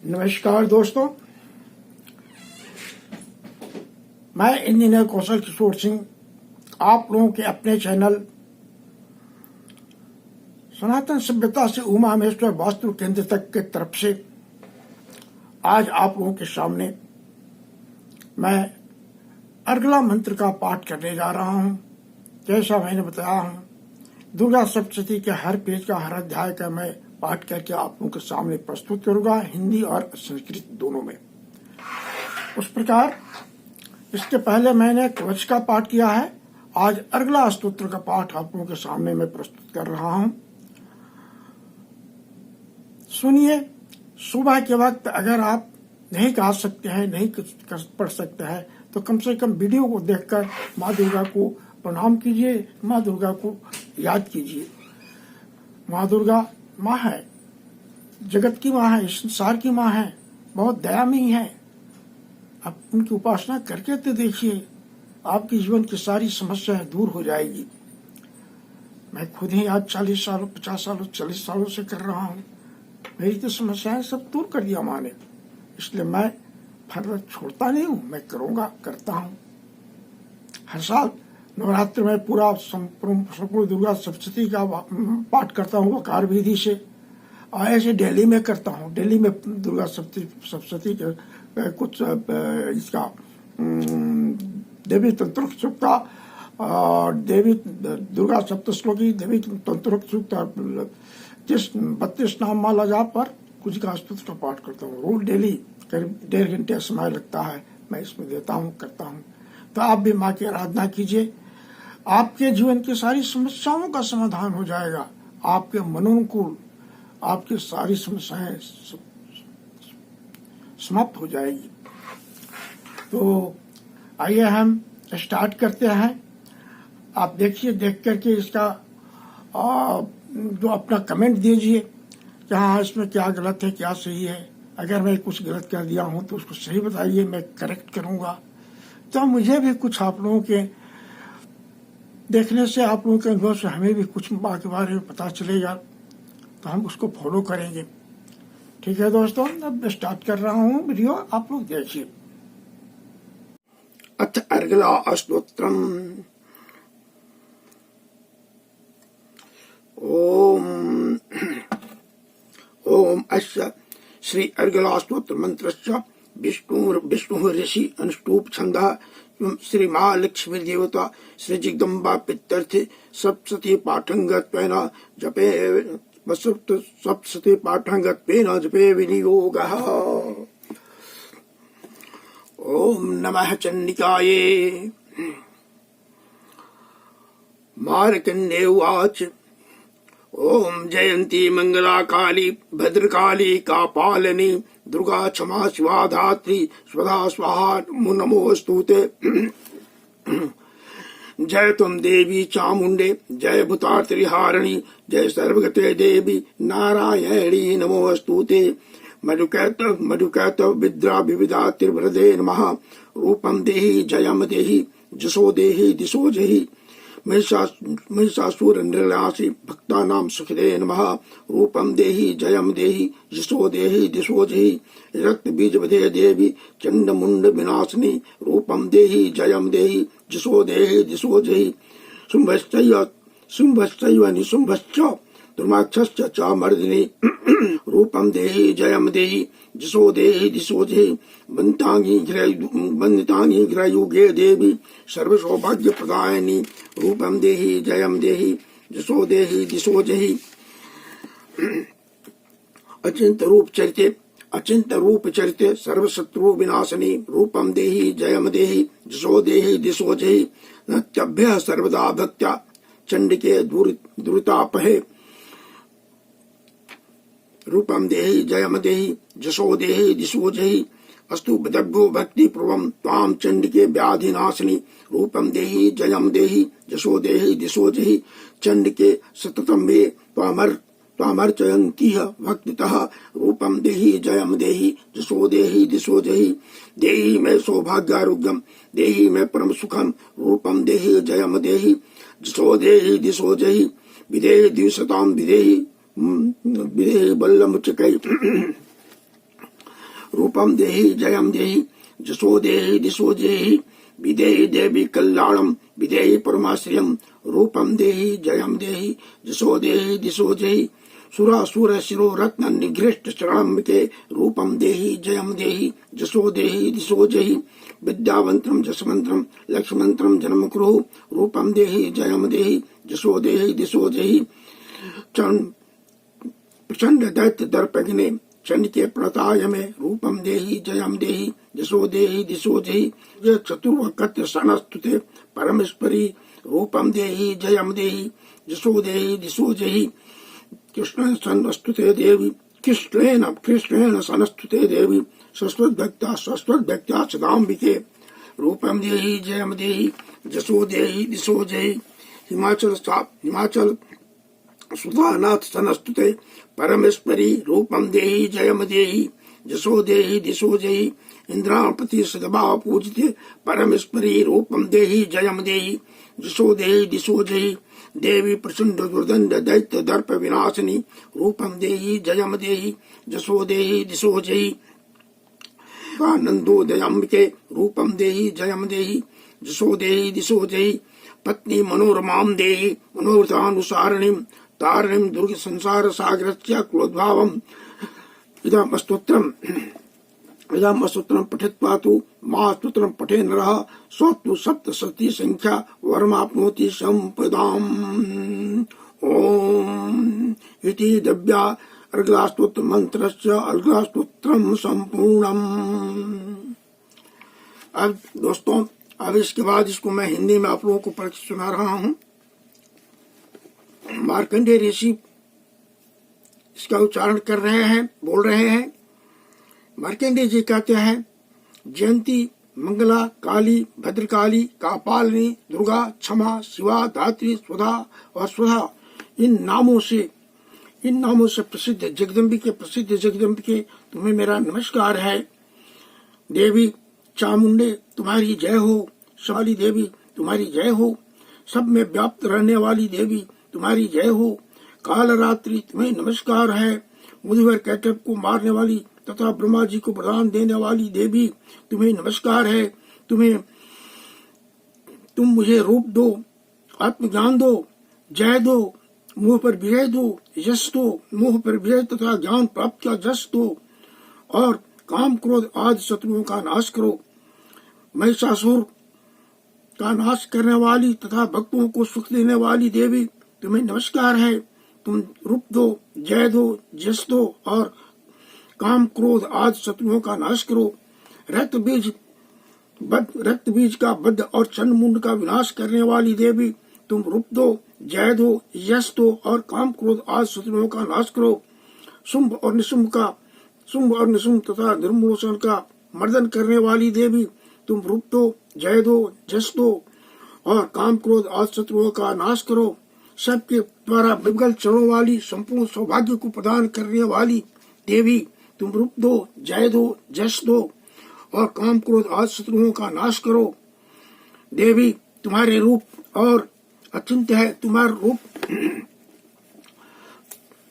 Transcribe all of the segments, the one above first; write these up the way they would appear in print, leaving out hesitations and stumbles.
नमस्कार दोस्तों, मैं इंजीनियर कौशल किशोर सिंह आप लोगों के अपने चैनल सनातन सभ्यता से उमा महेश्वर वास्तु केंद्र तक के तरफ से आज आप लोगों के सामने मैं अर्गला मंत्र का पाठ करने जा रहा हूं। जैसा मैंने बताया हूं, दुर्गा सप्तशती के हर पेज का, हर अध्याय का मैं पाठ करके आप लोगों के सामने प्रस्तुत करूंगा, हिंदी और संस्कृत दोनों में। उस प्रकार इसके पहले मैंने कवच का पाठ किया है, आज अर्गला स्तोत्र का पाठ आप लोगों के सामने मैं प्रस्तुत कर रहा हूं। सुनिए। सुबह के वक्त अगर आप नहीं गा सकते हैं, नहीं पढ़ सकते हैं, तो कम से कम वीडियो को देखकर माँ दुर्गा को प्रणाम कीजिए, माँ दुर्गा को याद कीजिए। माँ दुर्गा माँ है, जगत की माँ है, संसार की माँ है, बहुत दयामयी है। आप उनकी उपासना करके तो देखिए, आपके जीवन की सारी समस्याएं दूर हो जाएगी। मैं खुद ही आज 40 सालों 50 सालों 40 सालों से कर रहा हूँ। मेरी तो समस्याएं सब दूर कर दिया माँ ने, इसलिए मैं फर्क छोड़ता नहीं हूँ, मैं करूँगा, करता हूँ। हर साल नवरात्र में पूरा संपूर्ण दुर्गा सप्तशती का पाठ करता हूँ वकार विधि से, और ऐसे दिल्ली में करता हूँ। दिल्ली में दुर्गा सप्तशती के कुछ इसका देवी तंत्र सूक्ता और देवी दुर्गा सप्तश्लोकी, देवी तंत्र सूक्ता 32 नाम माला जाप पर कुछ का स्तोत्र का पाठ करता हूँ। रोज डेली करीब 1.5 घंटे समय लगता है, मैं इसमें देता हूँ, करता हूँ। तो आप भी माँ की आराधना कीजिए, आपके जीवन की सारी समस्याओं का समाधान हो जाएगा। आपके मनोनुकूल आपकी सारी समस्याएं समाप्त हो जाएगी। तो आइए हम स्टार्ट करते हैं। आप देखिए, देख करके इसका जो अपना कमेंट दीजिए कि हाँ इसमें क्या गलत है, क्या सही है। अगर मैं कुछ गलत कर दिया हूं तो उसको सही बताइए, मैं करेक्ट करूंगा। तो मुझे भी कुछ आप लोगों के देखने से, आप लोगों के अनुभव से हमें भी कुछ माँ के बारे में पता चलेगा, तो हम उसको फॉलो करेंगे। ठीक है दोस्तों, अब स्टार्ट कर रहा हूँ वीडियो, आप लोग देखिए। अथ अर्गला स्तोत्रम। ओम अस्य श्री अर्गला स्तोत्र मंत्रस्य विष्णु ऋषि अनुष्टुप छंदः श्री महालक्ष्मी देवता श्री जगदम्बा पितर्थे सप्तशती पाठंगत्वेन जपे सप्तशती पाठंगत्वेन जपे विनियोगः। ओम नमः चंडिकाये। मार्कंडेय उवाच। ओम जयंती मंगला काली भद्रकाली कापालिनी दुर्गा क्षमा शिवा धात्री स्वधा स्वाहा नमोस्तुते। जय तुम देवी चामुंडे, जय भूतार्तिहारिणी, जय सर्वगते देवी नारायणी नमोस्तुते। मधुकैत विद्रा विविधा त्रिवृदे नमः। रूपम देहि जयम देहि जसो देहि दिशो जहि। महिषासुर निर्नाशी भक्तानां सुखदे नमः। रूपम देहि जयम देहि यशो देहि दिशो जहि। रक्त बीज वधे देवी चंड मुंड विनाशिनी। रूपम देहि जयम देहि यशो देहि दिशो जहि। शुंभश्चैव निशुंभश्च दुर्माक्षश्च च मर्दिनी। रूपम देहि जयम देहि यशो देहि दिशो जहि। वन्दितांगी गिरयुगे देवी सर्वसौभाग्य प्रदायिनी। रूपम देहि जयम देहि यशो देहि दिशो जहि। अचिंत रूप चरिते सर्वशत्रु विनाशिनी। रूपम देहि जयम देहि यशो देहि दिशो जहि। नत्यभ्यः सर्वदा भक्त्या चंडिके दुरितापहे। रूपम देहि जयम देहि यशो देहि दिशो जहि। अस्तु बदभ्यो भक्ति पूर्वम ताम चंडिके व्याधिनाशिनी। रूपम देहि जयम देहि यशो देहि दिशो जहि। चंडिके सततम मे त्वामर्चयन्तीह भक्तितः। रूपम देहि जयम देहि यशो देहि दिशो जहि। देहि मे सौभाग्यारोग्यम, देहि मे परम सुखम। रूपम देहि जयम देहि यशो देहि दिशो जहि। विदेहि द्विशताम विदेहि बल्लमुचकै। रूपम देहि जयम देहि जसो देहि दिशो देहि विदेहि देवी कल्याणम विदेहि परमाश्रियम रूपम देहि जयम देहि जसो देहि दिशो देहि सुरासुर शिरो रत्न निगृष्ट शरणम के रूपम देहि जयम देहि जसो देहि दिशो देहि विद्यावंत्रम जसवंत्रम लक्ष्मंत्रम जन्म कुरु रूपम देहि जयम देहि जसो देहि दिशो देहि प्रचंड दैत्य दर्पग्ने चंड के प्रताय में रूपम देहि जयम देहि जसो देहि दिशो देहि चतुर्वकत्र सनस्तुते परमेश्वरी रूपम देहि जयम देहि जसो देहि दिशो देहि कृष्ण सनस्तुते देवी कृष्णेन सनस्तुते देवी सरस्वत भक्त्या सदाम्बिके रूपम देहि जयम देहि जसो देहि दिशो देहि हिमाचल सुधानाथ सनस्तुते परमेश्वरी रूपम देहि जयम देहि जसो देहि दिशो देहि इंद्रापति सदभा पूजिते परमेश्वरी रूपम देहि जयम देहि जसो देहि दिशो देहि देवी प्रचंड दुर्दंड दैत्य दर्प विनाशिनी रूपम देहि जयम देहि जसो देहि दिशो देहि नंदोदयांबिके रूपम देहि जयम देहि जसो देहि दिशो देहि पत्नी मनोरमां देहि मनोरथानुसारिणीं तारिणीं दुर्ग संसार सागरस्य क्लोद्भावम् इदम् स्तोत्रं पठित्वा तु मा स्तोत्रं पठे नरः स्वतु सप्तशती संख्या वरमाप्नोति संपदाम् ओम इति दिव्या अर्गलास्तोत्र मंत्रस्य अर्गलास्तोत्रं संपूर्णम्। अब दोस्तों, अब इसके बाद इसको मैं हिंदी में आप लोगों को पढ़ के सुना रहा हूँ। मार्कंडेय ऋषि इसका उच्चारण कर रहे हैं, बोल रहे हैं। मार्कंडेय जी कहते हैं, जयंती, मंगला, काली, भद्रकाली, कापालिनी, दुर्गा, क्षमा, शिवा, धात्री, स्वधा और स्वधा इन नामों से प्रसिद्ध जगदम्बिके तुम्हें मेरा नमस्कार है। देवी चामुंडे तुम्हारी जय हो। शाली देवी तुम्हारी जय हो। सब में व्याप्त रहने वाली देवी तुम्हारी जय हो। कालरात्रि तुम्हें नमस्कार है। मुझवर कैटब को मारने वाली तथा ब्रह्मा जी को वरदान देने वाली देवी तुम्हें नमस्कार है। तुम मुझे रूप दो, आत्मज्ञान दो, जय दो, मुंह पर विजय दो, यश दो, मुंह पर विजय तथा ज्ञान प्राप्त का जश दो और काम क्रोध आदि शत्रुओं का नाश करो। महिषासुर का नाश करने वाली तथा भक्तों को सुख देने वाली देवी तुम्हें नमस्कार है। तुम रूप दो, जय दो, यश दो और काम क्रोध आदि शत्रुओं का नाश करो। रक्त बीज का बद्ध और चंड मुंड का विनाश करने वाली देवी तुम रूप दो, जय दो, यश दो और काम क्रोध आदि शत्रुओं का नाश करो। शुंभ और निशुंभ तथा निर्मूलन का मर्दन करने वाली देवी तुम रूप दो, जय दो, यश दो और काम क्रोध आदि शत्रुओं का नाश करो। सबके द्वारा विगल चरणों वाली संपूर्ण सौभाग्य को प्रदान करने वाली देवी तुम रूप दो, जय दो, यश दो और काम क्रोध आदि शत्रुओं का नाश करो। देवी तुम्हारे रूप और अचिंत्य है।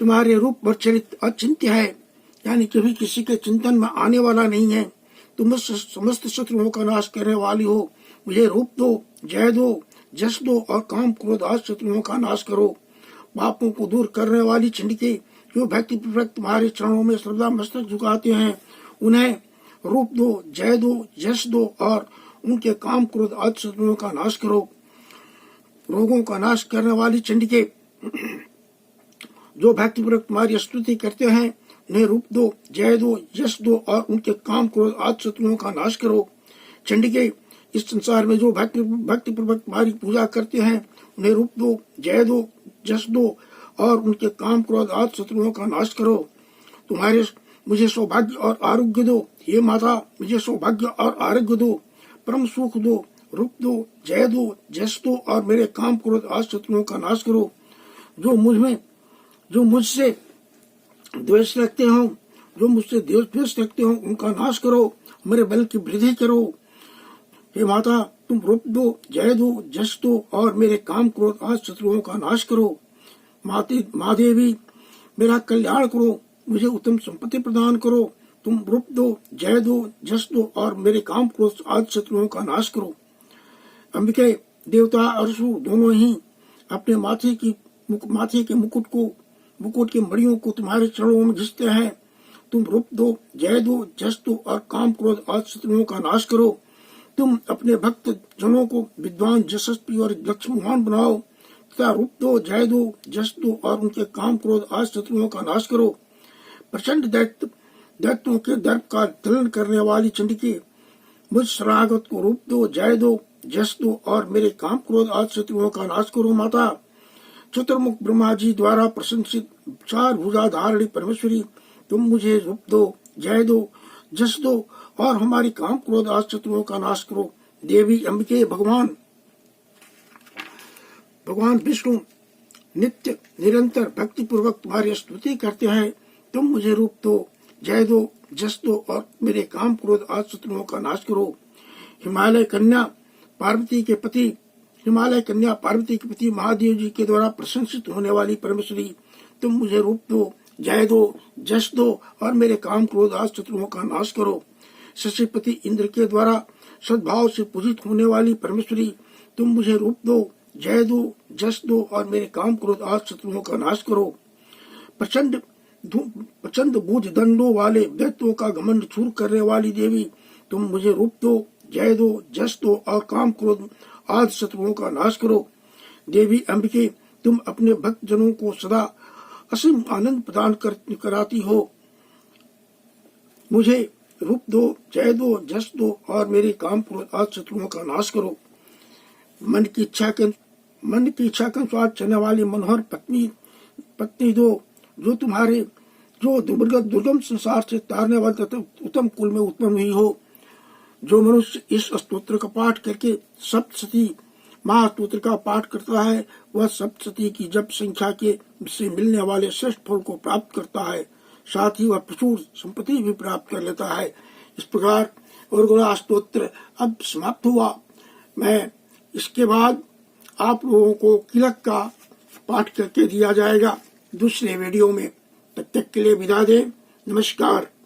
तुम्हारे रूप और चरित्र अचिंत्य है, यानी कभी किसी के चिंतन में आने वाला नहीं है। तुम समस्त शत्रुओं का नाश करने वाली हो। मुझे रूप दो, जय दो, यश दो और काम क्रोध आदि शत्रुओं का नाश करो। पापों को दूर करने वाली चंडिके जो भक्ति पूर्वक तुम्हारे चरणों में श्रद्धा मस्तक झुकाते हैं, उन्हें रूप दो, जय दो, यश दो और उनके काम क्रोध आदि शत्रुओं का नाश करो। रोगों का नाश करने वाली चंडिके जो भक्ति पूर्वक तुम्हारी स्तुति करते हैं, उन्हें रूप दो, जय दो, यश दो और उनके काम क्रोध आदि शत्रुओं का नाश करो। चंडिके इस संसार में जो भक्ति पूर्वक तुम्हारी पूजा करते हैं, उन्हें रूप दो, जय दो, यश दो और उनके काम क्रोध आदि शत्रुओं का नाश करो। मुझे सौभाग्य और आरोग्य दो। हे माता, मुझे सौभाग्य और आरोग्य दो, परम सुख दो, रूप दो, जय दो, यश दो और मेरे काम क्रोध आदि शत्रुओं का नाश करो। जो मुझसे द्वेष रखते हो, उनका नाश करो। मेरे बल की वृद्धि करो। हे माता, तुम रूप दो, जय दो, यश दो और मेरे काम क्रोध आदि शत्रुओं का नाश करो। माँ देवी, मेरा कल्याण करो। मुझे उत्तम संपत्ति प्रदान करो। तुम रूप दो, जय दो, जस दो और मेरे काम क्रोध आदि शत्रुओं का नाश करो। अंबिके, देवता और असुर दोनों ही अपने माथे के मुकुट की मड़ियों को तुम्हारे चरणों में घिसते हैं। तुम रूप दो, जय दो, जस दो और काम क्रोध आदि शत्रुओं का नाश करो। तुम अपने भक्त जनों को विद्वान, यशस्वी और लक्ष्मीवान बनाओ तथा रूप दो, जय दो, जस दो और उनके काम क्रोध आदि शत्रुओं का नाश करो। प्रचंड दैत्यों के दर्प का दलन करने वाली चंडिके, मुझ शरणागत को रूप दो, जय दो, जस दो और मेरे काम क्रोध आदि शत्रुओं का नाश करो। माता, चतुर्मुख ब्रह्मा जी द्वारा प्रशंसित 4 भुजा धारणी परमेश्वरी, तुम मुझे रूप दो, जय दो, जस दो और हमारी काम क्रोध आदि शत्रुओं का नाश करो। देवी अंबिके, भगवान विष्णु नित्य निरंतर भक्ति पूर्वक तुम्हारी स्तुति करते हैं। तुम मुझे रूप दो, जय दो, जस दो और मेरे काम क्रोध आदि शत्रुओं का नाश करो। हिमालय कन्या पार्वती के पति महादेव जी के द्वारा प्रशंसित होने वाली परमेश्वरी, तुम मुझे रूप दो, जय दो, जस दो और मेरे काम क्रोध आदि शत्रुओं का नाश करो। शशिपति इंद्र के द्वारा सद्भाव से पूजित होने वाली परमेश्वरी, तुम मुझे रूप दो, जय दो, जस दो और मेरे काम क्रोध आदि शत्रुओं का नाश करो। प्रचंड भुज दंडों वाले दैत्यों का घमंड चूर करने वाली देवी, तुम मुझे रूप दो, जय दो, जस दो और काम क्रोध आदि शत्रुओं का नाश करो। देवी अंबिके, तुम अपने भक्त जनों को सदा असीम आनंद प्रदान कराती हो। मुझे रूप दो, जय दो, जस दो और मेरे काम क्रोध आदि शत्रुओं का नाश करो। मन की इच्छा के अनुसार चलने वाली मनोहर पत्नी दो, जो दुर्गम संसार से तारने वाले उत्तम कुल में उत्पन्न हुई हो। जो मनुष्य इस स्तोत्र का पाठ करके सप्तशती महास्तोत्र का पाठ करता है, वह सप्तशती की जप संख्या के से मिलने वाले श्रेष्ठ फल को प्राप्त करता है। साथ ही वह प्रचुर संपत्ति भी प्राप्त कर लेता है। इस प्रकार उर्गुणा स्तोत्र अब समाप्त हुआ। मैं इसके बाद आप लोगों को किलक का पाठ करके दिया जाएगा दूसरे वीडियो में। तब तक के लिए विदा दें। नमस्कार।